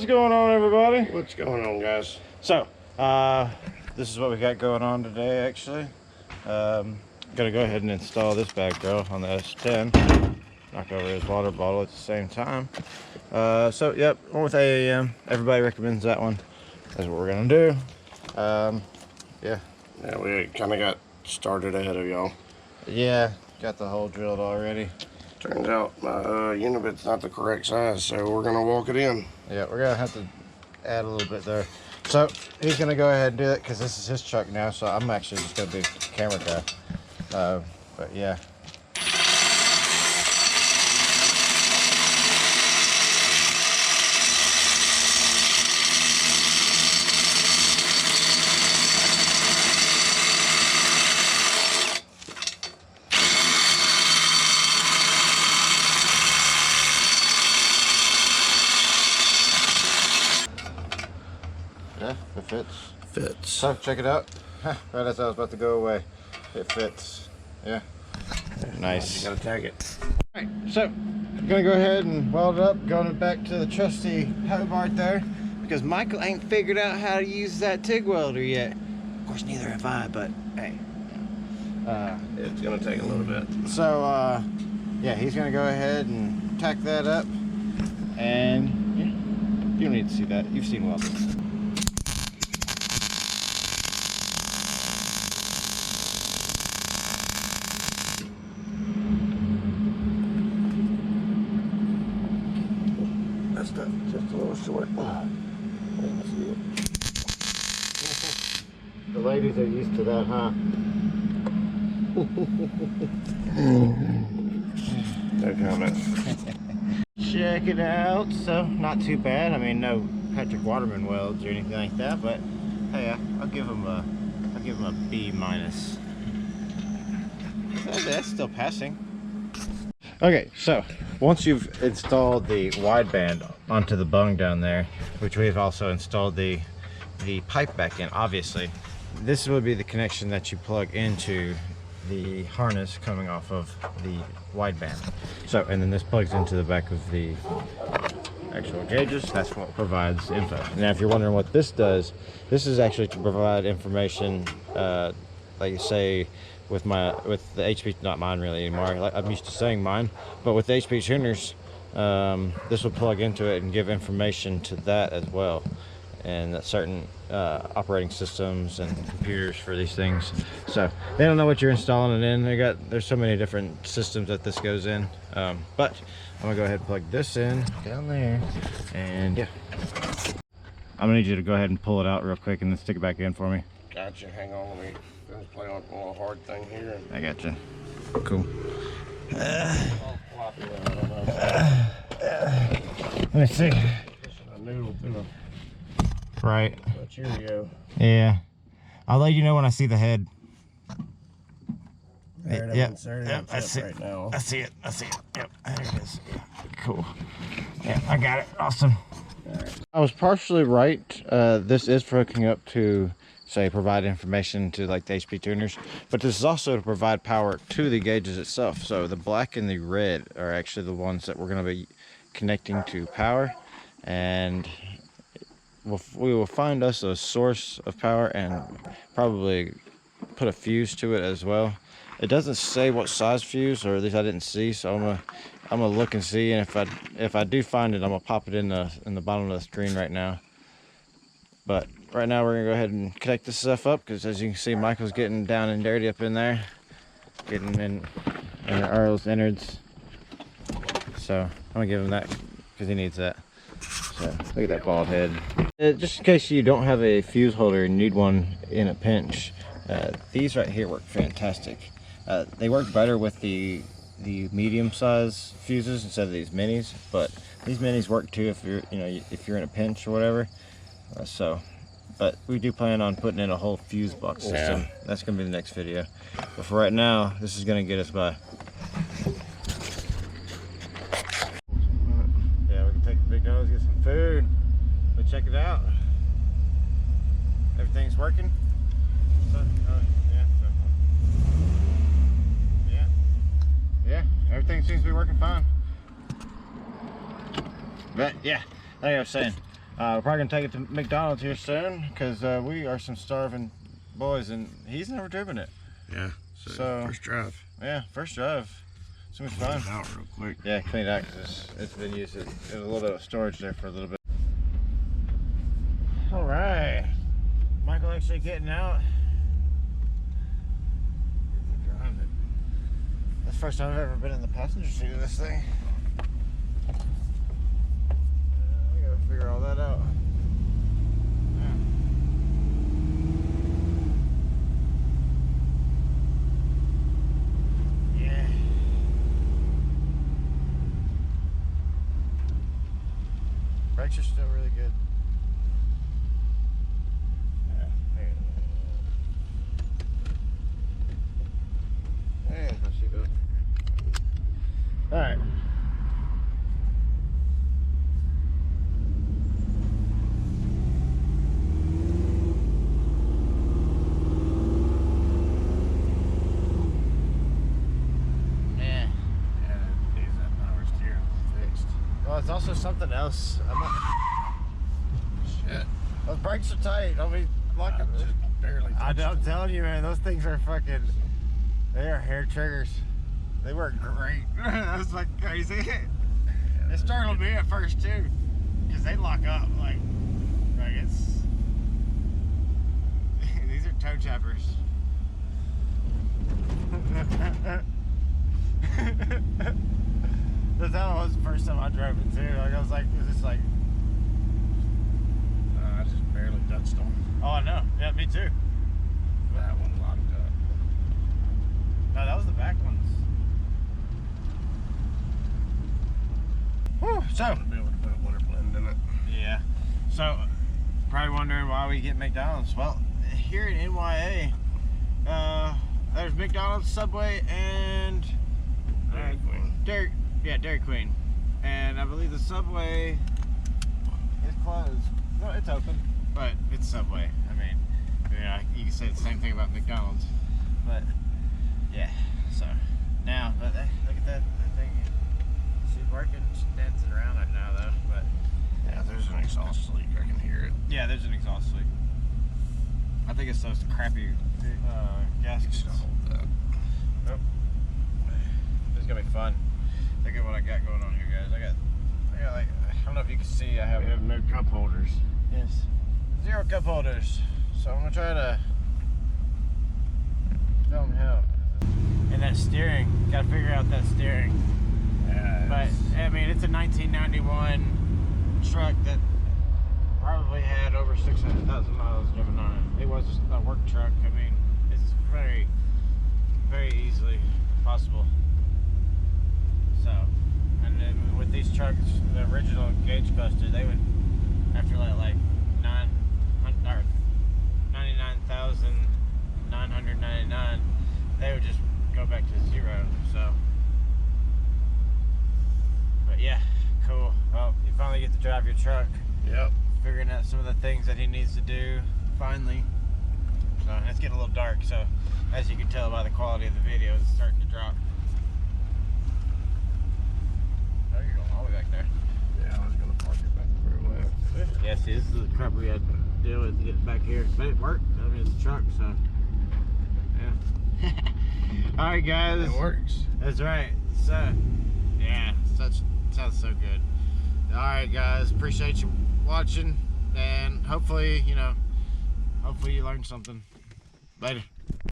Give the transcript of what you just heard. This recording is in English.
going on, everybody? What's going on, guys? So, this is what we got going on today, actually. Gonna go ahead and install this bag grill on the S10. Knock over his water bottle at the same time. So, yep, one with AEM. Everybody recommends that one. That's what we're gonna do. Yeah. Yeah, we kind of got started ahead of y'all. Yeah, got the hole drilled already. Turns out my unibit's not the correct size, so we're gonna walk it in. Yeah, we're gonna have to add a little bit there. So he's gonna go ahead and do it because this is his truck now. So I'm actually just gonna be camera guy. But yeah. Yeah, it fits. Fits. So check it out. Right as I was about to go away, it fits. Yeah. Nice. You gotta tag it. Alright, so I'm gonna go ahead and weld it up, going back to the trusty Hobart there, because Michael ain't figured out how to use that TIG welder yet. Of course, neither have I, but hey. It's gonna take a little bit. So yeah, he's gonna go ahead and tack that up, and yeah, you don't need to see that. You've seen welding. That's just a little short. The ladies are used to that, huh? No comment. Check it out. So not too bad. I mean, no Patrick Waterman welds or anything like that, but hey, I'll give him a B minus. That's still passing. Okay, so once you've installed the wideband onto the bung down there, which we've also installed the pipe back in, obviously, this would be the connection that you plug into the harness coming off of the wideband. So, and then this plugs into the back of the actual gauges. That's what provides info. Now, if you're wondering what this does, this is actually to provide information, like you say, with the HP, not mine really anymore. Like I'm used to saying mine, but with the HP tuners, this will plug into it and give information to that as well, and that certain operating systems and computers for these things. So they don't know what you're installing it in. There's so many different systems that this goes in. But I'm gonna go ahead and plug this in down there, and yeah, I'm gonna need you to go ahead and pull it out real quick and then stick it back in for me. Gotcha. Hang on, let me play on a little hard thing here. I gotcha. Cool. Let me see. A noodle through Right. a Cheerio. Yeah. I'll let you know when I see the head. There, Yep. Yep, I see right now. I see it. Yep. There it is. Yeah. Cool. Yeah, I got it. Awesome. Right. I was partially right. This is for hooking up to, say, provide information to like the HP tuners, but this is also to provide power to the gauges itself. So the black and the red are actually the ones that we're going to be connecting to power, and we will find us a source of power and probably put a fuse to it as well. It doesn't say what size fuse, or at least I didn't see, so I'm gonna look and see, and if I do find it, I'm gonna pop it in the bottom of the screen right now. But right now we're gonna go ahead and connect this stuff up, because as you can see, Michael's getting down and dirty up in there, getting in Earl's innards. So I'm gonna give him that because he needs that. So look at that bald head. Just in case you don't have a fuse holder and need one in a pinch, these right here work fantastic. They work better with the medium size fuses instead of these minis, but these minis work too if you're in a pinch or whatever. But we do plan on putting in a whole fuse box system. Yeah. That's gonna be the next video. But for right now, this is gonna get us by. Yeah, we can take the big nose, get some food, but check it out. Everything's working. Yeah, everything seems to be working fine. But yeah, like I was saying, We're probably gonna take it to McDonald's here soon because we are some starving boys, and he's never driven it. Yeah. So first drive. Yeah, first drive. So much fun. Clean it out real quick. Yeah, clean it out because it's been used. There's a little bit of storage there for a little bit. All right, Michael actually getting out. That's the first time I've ever been in the passenger seat of this thing. We gotta figure all that out. Yeah. Brakes are still really good. Yeah, my seatbelt. All right. Yeah, Needs that power steering fixed. well, it's also something else. Shit. Those brakes are tight. I'll be locking. Just barely. I'm telling you, man, those things are fucking. They are hair triggers. They work great. That's like crazy. It startled me at first too, because they lock up like it's. These are toe chappers. That's how it was the first time I drove it too. Like I was like, is this like? I just barely touched them. Oh, I know. Yeah, me too. That one locked up. No, that was the back ones. Whew, so. To be able to put a winter blend in it. Yeah. So, probably wondering why we get McDonald's. Well, here in NYA, there's McDonald's, Subway, and Dairy Queen. Dairy Queen. And I believe the Subway is closed. No, it's open, but it's Subway. I mean, you can say the same thing about McDonald's. But, yeah, so now, but look at that thing. She's working, she's dancing around right now though, but. Yeah, there's an exhaust leak. I can hear it. Yeah, there's an exhaust leak. I think it's those crappy gaskets. Should hold that. Nope. This is gonna be fun. Look at what I got going on here, guys. I got like, I don't know if you can see, I have We have no cup holders. yes, 0 cup holders. So I'm gonna try to show them how. And that steering, gotta figure out that steering. Yeah. But I mean, it's a 1991 truck that probably had over 600,000 miles driven on it. It was a work truck. I mean, it's very, very easily possible. So, and then with these trucks, the original gauge cluster, they would, after like 99,999, they would just go back to 0. So, but yeah, cool. Well, you finally get to drive your truck. Yep. Figuring out some of the things that he needs to do, finally. So, it's getting a little dark, so as you can tell by the quality of the video, it's starting to drop. Oh, you're going all the way back there. Yeah, I was gonna park it back where it went. Yeah, see, this is the crap we had to deal with to get back here. But it worked. I mean, it's a truck, so. Yeah. Alright, guys. It works. That's right. So, yeah, sounds so good. Alright, guys. Appreciate you watching. And hopefully, hopefully you learned something. Later.